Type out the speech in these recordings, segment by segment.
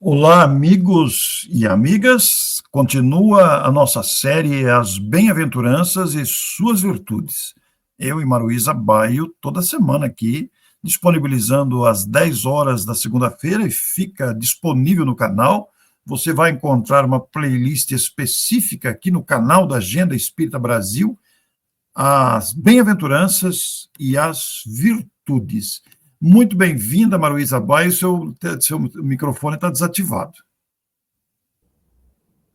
Olá, amigos e amigas. Continua a nossa série As Bem-aventuranças e Suas Virtudes. Eu e Maruísa Baio, toda semana aqui, disponibilizando às 10 horas da segunda-feira e fica disponível no canal. Você vai encontrar uma playlist específica aqui no canal da Agenda Espírita Brasil, As Bem-aventuranças e as Virtudes. Muito bem-vinda, Maruísa Baio, seu microfone está desativado.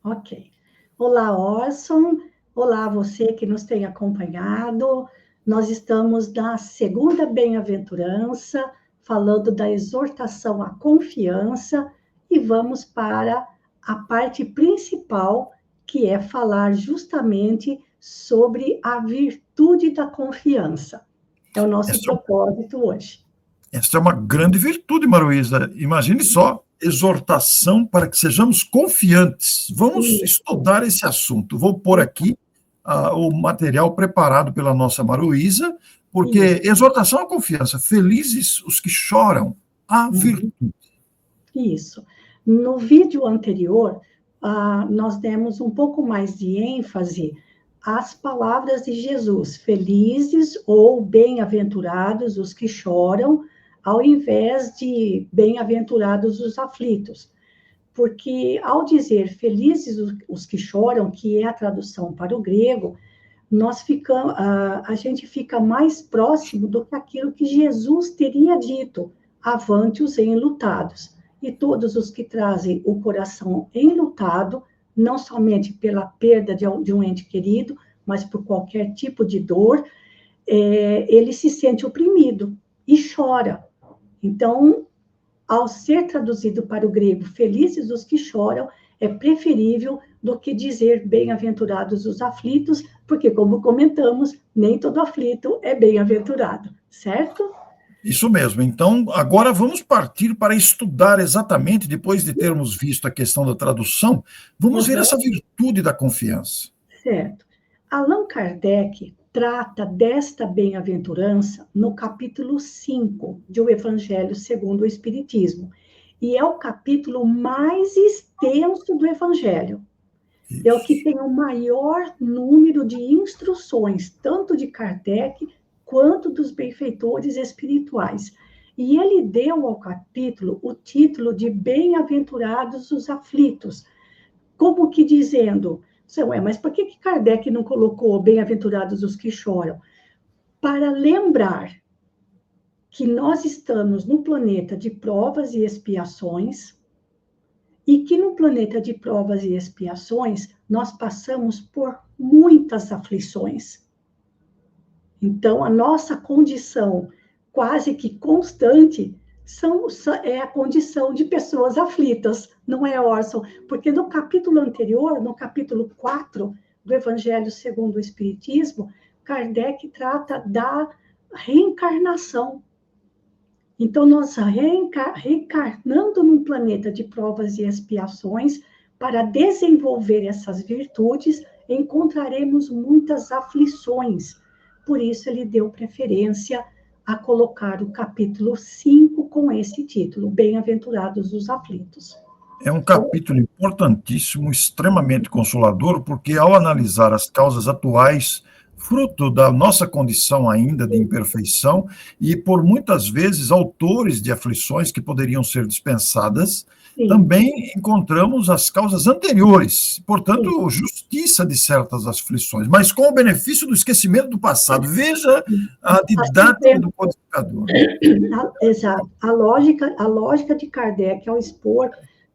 Ok. Olá, Orson. Olá, você que nos tem acompanhado. Nós estamos na segunda bem-aventurança, falando da exortação à confiança, e vamos para a parte principal, que é falar justamente sobre a virtude da confiança. É o nosso propósito hoje. Essa é uma grande virtude, Maruísa. Imagine só, exortação para que sejamos confiantes. Vamos estudar esse assunto. Vou pôr aqui o material preparado pela nossa Maruísa, porque exortação à confiança. Felizes os que choram, a virtude. Isso. No vídeo anterior, nós demos um pouco mais de ênfase às palavras de Jesus: felizes ou bem-aventurados os que choram, ao invés de bem-aventurados os aflitos. Porque, ao dizer felizes os que choram, que é a tradução para o grego, a gente fica mais próximo do que aquilo que Jesus teria dito: avante os enlutados. E todos os que trazem o coração enlutado, não somente pela perda de um ente querido, mas por qualquer tipo de dor, ele se sente oprimido e chora. Então, ao ser traduzido para o grego, felizes os que choram, é preferível do que dizer bem-aventurados os aflitos, porque, como comentamos, nem todo aflito é bem-aventurado, certo? Isso mesmo. Então, agora vamos partir para estudar exatamente, depois de termos visto a questão da tradução, vamos ver essa virtude da confiança. Certo. Allan Kardec trata desta bem-aventurança no capítulo 5 de O Evangelho segundo o Espiritismo. E é o capítulo mais extenso do Evangelho. É o que tem o maior número de instruções, tanto de Kardec quanto dos benfeitores espirituais. E ele deu ao capítulo o título de Bem-aventurados os aflitos, como que dizendo: mas por que Kardec não colocou bem-aventurados os que choram? Para lembrar que nós estamos no planeta de provas e expiações, e que no planeta de provas e expiações nós passamos por muitas aflições. Então, a nossa condição quase que constante é a condição de pessoas aflitas, não é, Orson? Porque no capítulo anterior, no capítulo 4 do Evangelho segundo o Espiritismo, Kardec trata da reencarnação. Então, nós reencarnando num planeta de provas e expiações, para desenvolver essas virtudes, encontraremos muitas aflições. Por isso, ele deu preferência a colocar o capítulo 5 com esse título, Bem-aventurados os aflitos. É um capítulo importantíssimo, extremamente consolador, porque ao analisar as causas atuais, fruto da nossa condição ainda de imperfeição, e por muitas vezes autores de aflições que poderiam ser dispensadas, também encontramos as causas anteriores, portanto, justiça de certas aflições, mas com o benefício do esquecimento do passado. Veja a didática do codificador. Exato. A lógica de Kardec ao expor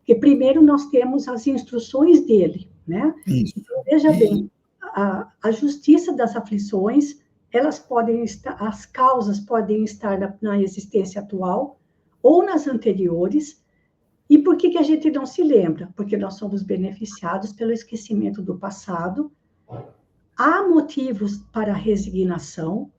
que primeiro nós temos as instruções dele, né? Isso. Então, veja bem, a justiça das aflições, as causas podem estar na existência atual ou nas anteriores. E por que a gente não se lembra? Porque nós somos beneficiados pelo esquecimento do passado. Há motivos para a resignação.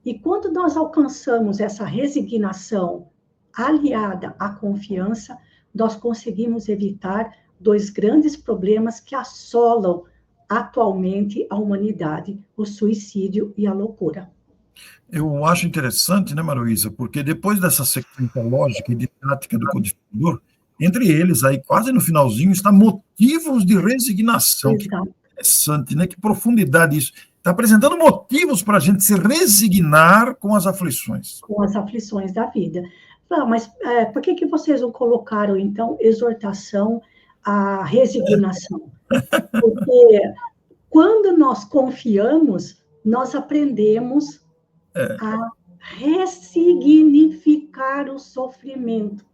E quando nós alcançamos essa resignação aliada à confiança, nós conseguimos evitar dois grandes problemas que assolam atualmente a humanidade: o suicídio e a loucura. Eu acho interessante, né, Maruísa, porque depois dessa sequência lógica e didática do codificador, Entre eles, aí quase no finalzinho, está motivos de resignação. Que Exato. interessante, né? Que profundidade isso. Está apresentando motivos para a gente se resignar com as aflições. Com as aflições da vida. Não, mas por que vocês não colocaram, então, exortação à resignação? Porque quando nós confiamos, nós aprendemos a ressignificar o sofrimento.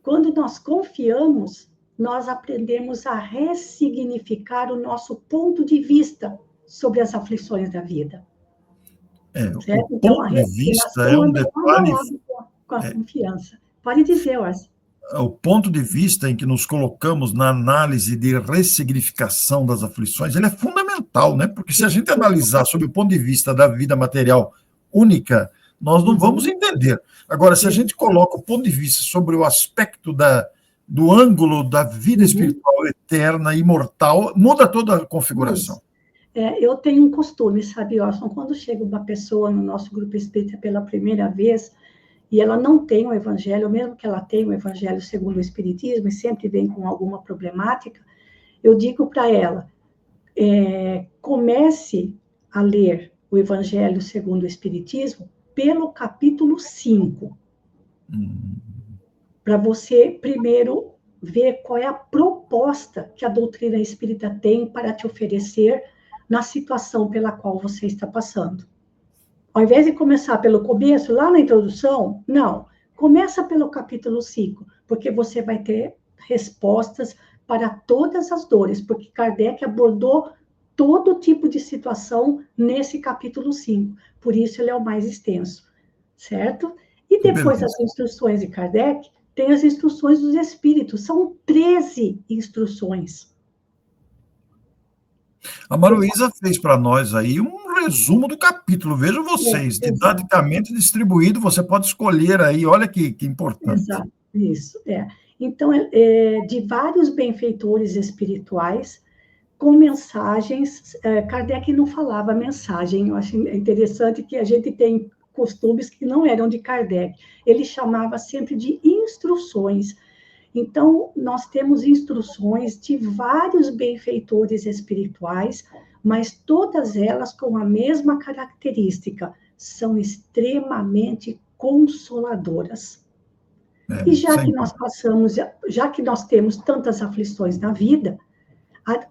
Quando nós confiamos, nós aprendemos a ressignificar o nosso ponto de vista sobre as aflições da vida. Certo? O Então, a ponto de vista é resignação um anda lado a detalhe. lado com a confiança. Pode dizer, Orson. O ponto de vista em que nos colocamos na análise de ressignificação das aflições, ele é fundamental, né? Porque se a gente analisar sob o ponto de vista da vida material única, nós não vamos entender. Agora, se a gente coloca o ponto de vista sobre o aspecto do ângulo da vida espiritual eterna, imortal, muda toda a configuração. Eu tenho um costume, sabe, Orson? Quando chega uma pessoa no nosso grupo espírita pela primeira vez, e ela não tem o evangelho, mesmo que ela tenha o evangelho segundo o espiritismo, e sempre vem com alguma problemática, eu digo para ela, comece a ler o evangelho segundo o espiritismo pelo capítulo 5, para você primeiro ver qual é a proposta que a doutrina espírita tem para te oferecer na situação pela qual você está passando. Ao invés de começar pelo começo, lá na introdução, não. Começa pelo capítulo 5, porque você vai ter respostas para todas as dores, porque Kardec abordou todo tipo de situação nesse capítulo 5. Por isso ele é o mais extenso, certo? E depois das instruções de Kardec, tem as instruções dos espíritos. São 13 instruções. A Maruísa fez para nós aí um resumo do capítulo. Vejam vocês, didaticamente distribuído, você pode escolher aí, olha que importante. Exato, isso, Então, de vários benfeitores espirituais, com mensagens, Kardec não falava mensagem, eu acho interessante que a gente tem costumes que não eram de Kardec, ele chamava sempre de instruções. Então, nós temos instruções de vários benfeitores espirituais, mas todas elas com a mesma característica, são extremamente consoladoras. E já que nós já que nós temos tantas aflições na vida,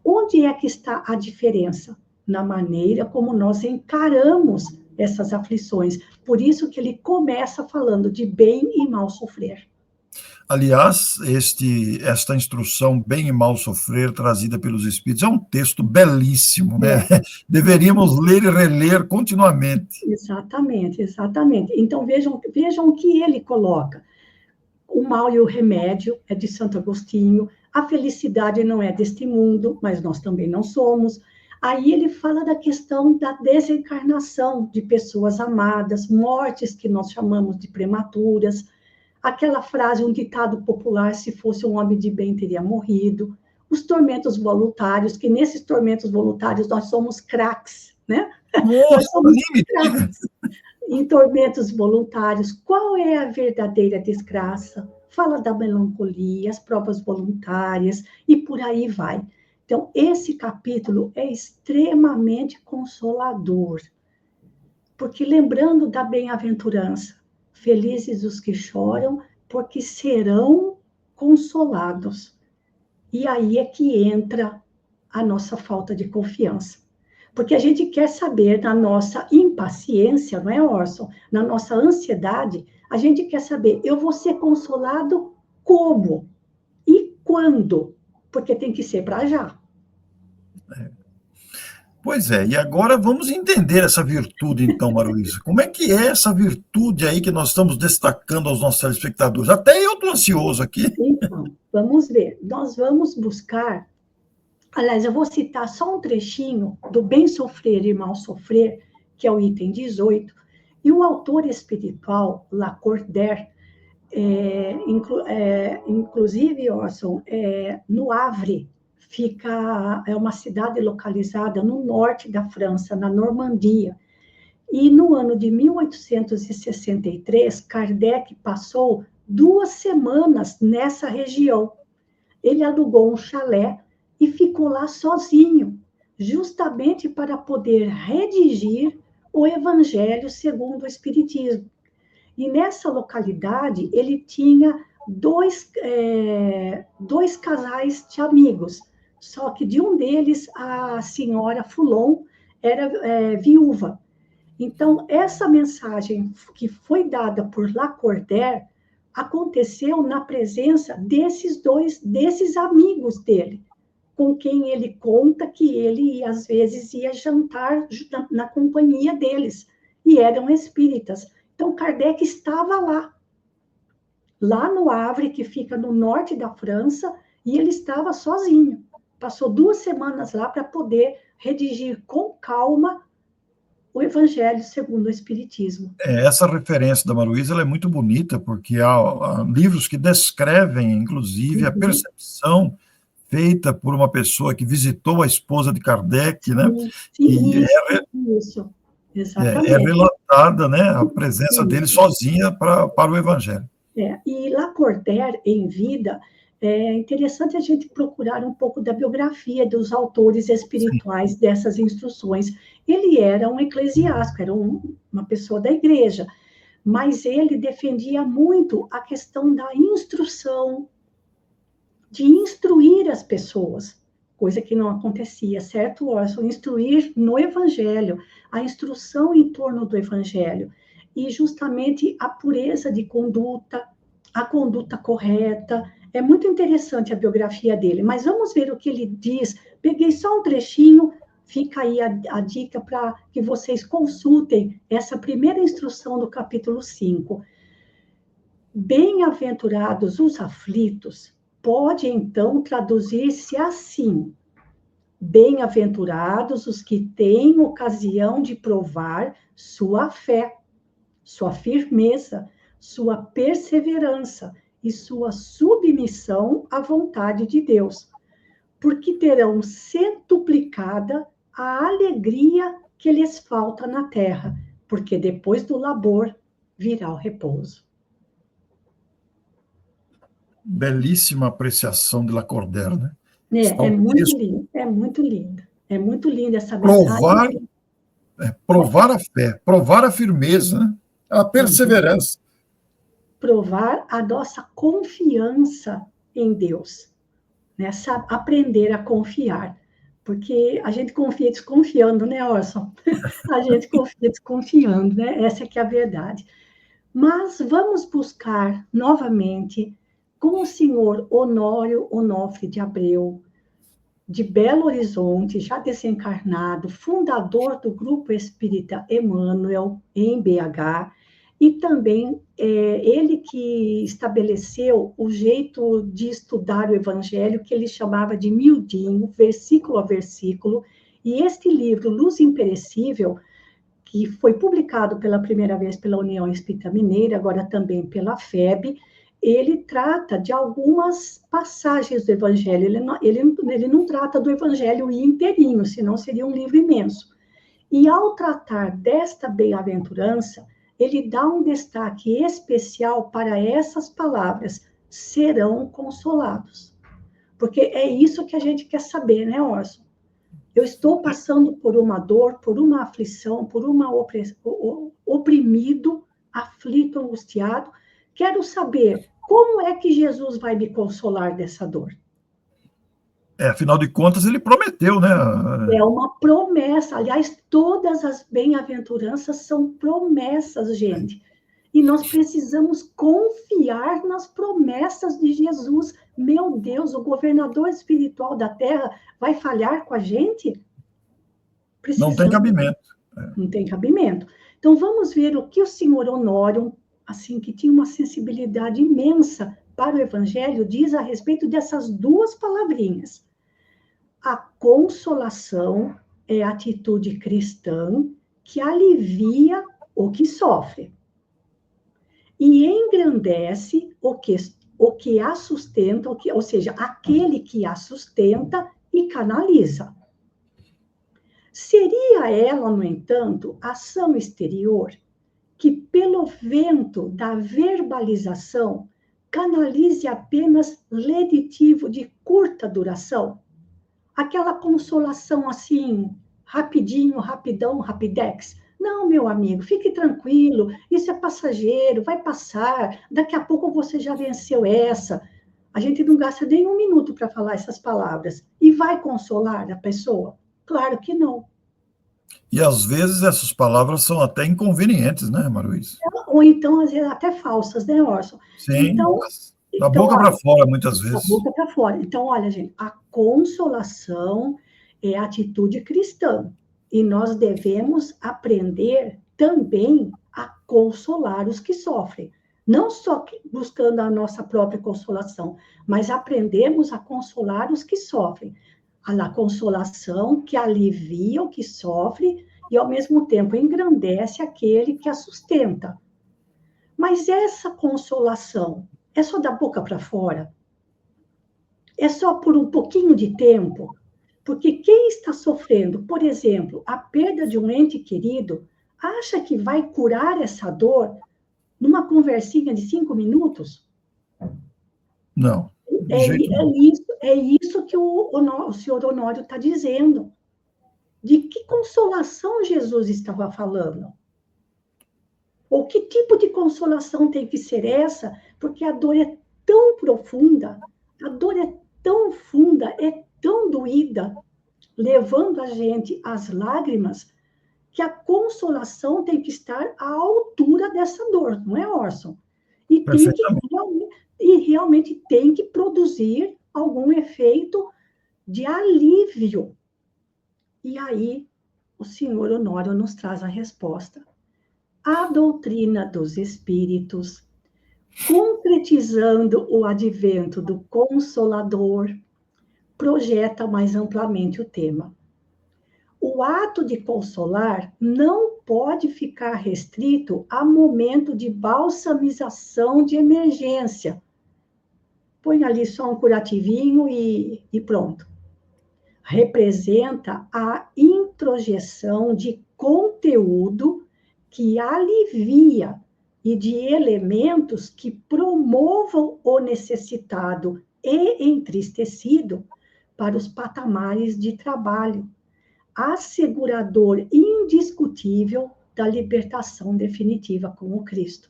onde é que está a diferença? Na maneira como nós encaramos essas aflições. Por isso que ele começa falando de bem e mal sofrer. Aliás, esta instrução, bem e mal sofrer, trazida pelos Espíritos, é um texto belíssimo, né? Deveríamos ler e reler continuamente. Exatamente, exatamente. Então, vejam o que ele coloca. O mal e o remédio é de Santo Agostinho, a felicidade não é deste mundo, mas nós também não somos. Aí ele fala da questão da desencarnação de pessoas amadas, mortes que nós chamamos de prematuras, aquela frase, um ditado popular, se fosse um homem de bem teria morrido, os tormentos voluntários, que nesses tormentos voluntários nós somos craques, né? Nossa, nós somos craques em tormentos voluntários. Qual é a verdadeira desgraça? Fala da melancolia, as provas voluntárias, e por aí vai. Então, esse capítulo é extremamente consolador, porque lembrando da bem-aventurança, felizes os que choram, porque serão consolados. E aí é que entra a nossa falta de confiança. Porque a gente quer saber, na nossa impaciência, não é, Orson? Na nossa ansiedade, a gente quer saber, eu vou ser consolado como? E quando? Porque tem que ser para já. Pois é, e agora vamos entender essa virtude, então, Maruísa. Como é que é essa virtude aí que nós estamos destacando aos nossos telespectadores? Até eu estou ansioso aqui. Então, vamos ver. Nós vamos buscar. Aliás, eu vou citar só um trechinho do Bem Sofrer e Mal Sofrer, que é o item 18, e o autor espiritual, Lacordaire, inclusive, Orson, no Havre, é uma cidade localizada no norte da França, na Normandia, E no ano de 1863, Kardec passou 2 semanas nessa região. Ele alugou um chalé e ficou lá sozinho, justamente para poder redigir o Evangelho segundo o Espiritismo. E nessa localidade, ele tinha dois casais de amigos, só que de um deles, a senhora Foulon era viúva. Então, essa mensagem que foi dada por Lacordaire aconteceu na presença desses amigos dele, com quem ele conta que ele, às vezes, ia jantar na companhia deles, e eram espíritas. Então, Kardec estava lá no Havre, que fica no norte da França, e ele estava sozinho. Passou 2 semanas lá para poder redigir com calma o Evangelho segundo o Espiritismo. Essa referência da Maruísa ela é muito bonita, porque há livros que descrevem, inclusive, a percepção feita por uma pessoa que visitou a esposa de Kardec, né? Sim, isso, exatamente. Relatada, né, a presença dele sozinha para o Evangelho. E Lacordaire, em vida, é interessante a gente procurar um pouco da biografia dos autores espirituais dessas instruções. Ele era um eclesiástico, era uma pessoa da igreja, mas ele defendia muito a questão da instrução, de instruir as pessoas, coisa que não acontecia, certo, Orson? Instruir no Evangelho, a instrução em torno do Evangelho, e justamente a pureza de conduta, a conduta correta. É muito interessante a biografia dele, mas vamos ver o que ele diz. Peguei só um trechinho, fica aí a dica para que vocês consultem essa primeira instrução do capítulo 5. Bem-aventurados os aflitos, pode então traduzir-se assim: bem-aventurados os que têm ocasião de provar sua fé, sua firmeza, sua perseverança e sua submissão à vontade de Deus, porque terão centuplicada a alegria que lhes falta na terra, porque depois do labor virá o repouso. Belíssima apreciação de Lacordaire, né? É muito lindo, é muito lindo. É muito linda essa mensagem. Provar a fé, provar a firmeza, né? A perseverança. Provar a nossa confiança em Deus, né? Aprender a confiar, porque a gente confia desconfiando, né, Orson? A gente confia desconfiando, né? Essa que é a verdade. Mas vamos buscar novamente com o senhor Honório Onofre de Abreu, de Belo Horizonte, já desencarnado, fundador do Grupo Espírita Emmanuel, em BH, e também ele que estabeleceu o jeito de estudar o Evangelho, que ele chamava de miudinho, versículo a versículo, e este livro, Luz Imperecível, que foi publicado pela primeira vez pela União Espírita Mineira, agora também pela FEB, ele trata de algumas passagens do Evangelho, ele não trata do Evangelho inteirinho, senão seria um livro imenso. E ao tratar desta bem-aventurança, ele dá um destaque especial para essas palavras: serão consolados. Porque é isso que a gente quer saber, né, Orson? Eu estou passando por uma dor, por uma aflição, por uma oprimido, aflito, angustiado. Quero saber como é que Jesus vai me consolar dessa dor. Afinal de contas, ele prometeu, né? É uma promessa. Aliás, todas as bem-aventuranças são promessas, gente. E nós precisamos confiar nas promessas de Jesus. Meu Deus, o governador espiritual da Terra vai falhar com a gente? Não tem cabimento. Não tem cabimento. Então, vamos ver o que o senhor Honório, assim, que tinha uma sensibilidade imensa para o Evangelho, diz a respeito dessas duas palavrinhas. A consolação é a atitude cristã que alivia o que sofre e engrandece o que a sustenta, ou seja, aquele que a sustenta e canaliza. Seria ela, no entanto, ação exterior que, pelo vento da verbalização, canalize apenas lenitivo de curta duração? Aquela consolação assim, rapidinho, rapidão, rapidex. Não, meu amigo, fique tranquilo, isso é passageiro, vai passar, daqui a pouco você já venceu essa. A gente não gasta nem um minuto para falar essas palavras. E vai consolar a pessoa? Claro que não. E às vezes essas palavras são até inconvenientes, né, Maruísa? Ou então, às vezes, até falsas, né, Orson? Sim, Então, da então boca para olha, fora, muitas da vezes. boca para fora. Então, olha, gente, a consolação é atitude cristã. E nós devemos aprender também a consolar os que sofrem. Não só buscando a nossa própria consolação, mas aprendemos a consolar os que sofrem. A consolação que alivia o que sofre e, ao mesmo tempo, engrandece aquele que a sustenta. Mas essa consolação é só da boca para fora? É só por um pouquinho de tempo? Porque quem está sofrendo, por exemplo, a perda de um ente querido, acha que vai curar essa dor numa conversinha de 5 minutos? Não, de É, jeito nenhum. é isso que o senhor Honório está dizendo. De que consolação Jesus estava falando? Ou que tipo de consolação tem que ser essa? Porque a dor é tão profunda, a dor é tão funda, é tão doída, levando a gente às lágrimas, que a consolação tem que estar à altura dessa dor, não é, Orson? E tem que Perfeitamente. realmente tem que produzir algum efeito de alívio. E aí o senhor Honório nos traz a resposta. A doutrina dos espíritos, concretizando o advento do Consolador, projeta mais amplamente o tema. O ato de consolar não pode ficar restrito a momento de balsamização de emergência. Põe ali só um curativinho e pronto. Representa a introjeção de conteúdo que alivia e de elementos que promovam o necessitado e entristecido para os patamares de trabalho, assegurador indiscutível da libertação definitiva com o Cristo.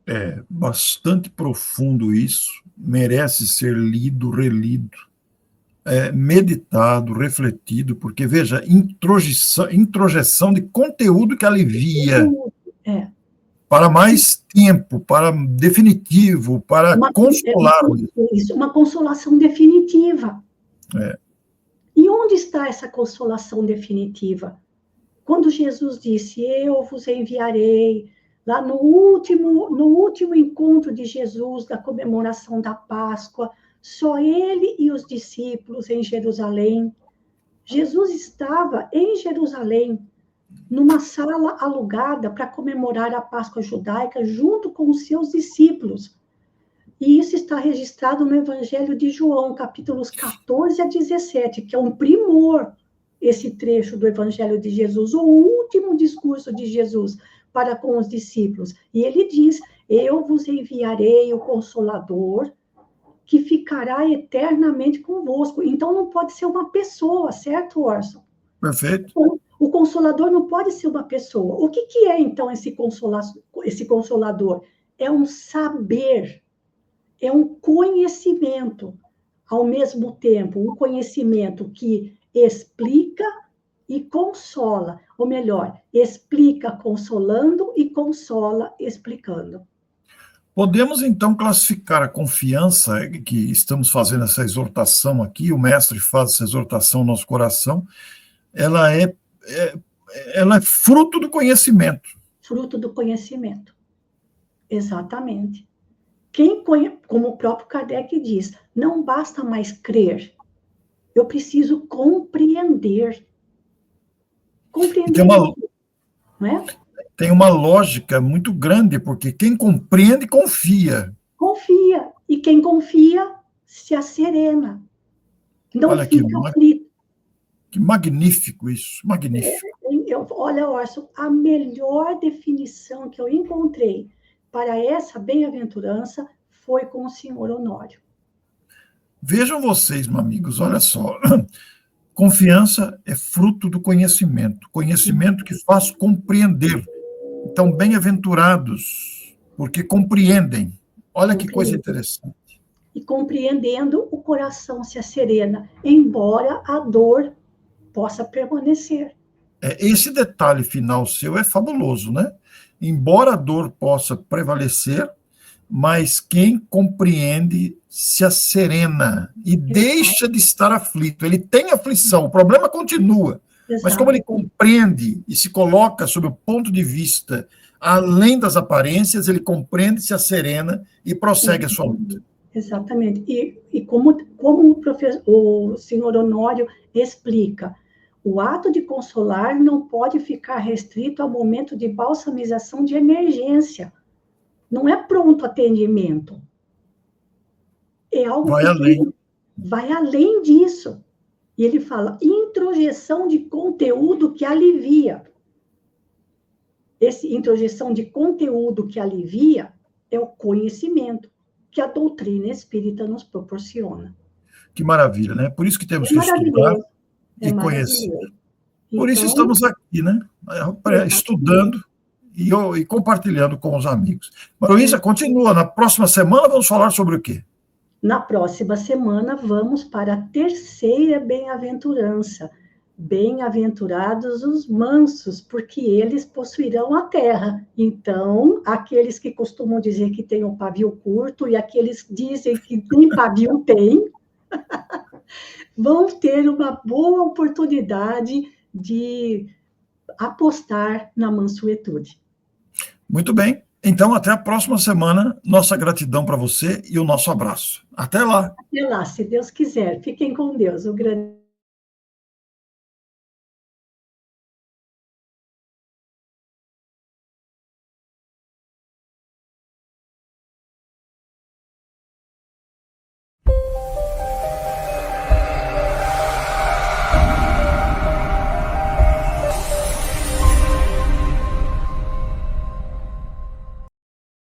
É bastante profundo isso, merece ser lido, relido, meditado, refletido, porque, veja, introjeção de conteúdo que alivia É. para mais tempo, para definitivo, para consolar. Uma consolação definitiva. É. E onde está essa consolação definitiva? Quando Jesus disse, eu vos enviarei, lá no último encontro de Jesus, da comemoração da Páscoa, só ele e os discípulos em Jerusalém. Jesus estava em Jerusalém, numa sala alugada para comemorar a Páscoa judaica, junto com os seus discípulos. E isso está registrado no Evangelho de João, capítulos 14 a 17, que é um primor, esse trecho do Evangelho de Jesus, o último discurso de Jesus para com os discípulos. E ele diz, eu vos enviarei o Consolador, que ficará eternamente convosco. Então, não pode ser uma pessoa, certo, Orson? Perfeito. O Consolador não pode ser uma pessoa. O que é, então, esse Consolador? É um saber, é um conhecimento, ao mesmo tempo, um conhecimento que explica e consola, ou melhor, explica consolando e consola explicando. Podemos, então, classificar a confiança que estamos fazendo essa exortação aqui, o mestre faz essa exortação no nosso coração, ela é fruto do conhecimento. Fruto do conhecimento. Exatamente. Como o próprio Kardec diz, não basta mais crer, eu preciso compreender. Compreender isso, não é? Tem uma lógica muito grande, porque quem compreende, confia. Confia. E quem confia, se asserena. Não Olha que, fica aflito. que magnífico isso, magnífico. Olha, Orson, a melhor definição que eu encontrei para essa bem-aventurança foi com o senhor Honório. Vejam vocês, meus amigos, olha só. Confiança é fruto do conhecimento, conhecimento que faz compreender. Então, bem-aventurados, porque compreendem. Olha que coisa interessante. E compreendendo, o coração se asserena, embora a dor possa permanecer. Esse detalhe final seu é fabuloso, né? Embora a dor possa prevalecer, mas quem compreende se asserena e deixa de estar aflito. Ele tem aflição, o problema continua. Exato. Mas como ele compreende e se coloca sob o ponto de vista além das aparências, ele compreende, se asserena e prossegue a sua luta. Exatamente. E como o senhor Honório explica, o ato de consolar não pode ficar restrito ao momento de balsamização de emergência. Não é pronto atendimento. É algo vai além disso. E ele fala, introjeção de conteúdo que alivia. Essa introjeção de conteúdo que alivia é o conhecimento que a doutrina espírita nos proporciona. Que maravilha, né? Por isso que temos que estudar e conhecer. Por isso estamos aqui, né? Estudando e compartilhando com os amigos. Maruísa, continua. Na próxima semana vamos falar sobre o quê? Na próxima semana vamos para a terceira bem-aventurança. Bem-aventurados os mansos, porque eles possuirão a terra. Então, aqueles que costumam dizer que tem um pavio curto e aqueles que dizem que nem pavio tem, vão ter uma boa oportunidade de apostar na mansuetude. Muito bem. Então, até a próxima semana. Nossa gratidão para você e o nosso abraço. Até lá. Até lá, se Deus quiser. Fiquem com Deus. Um grande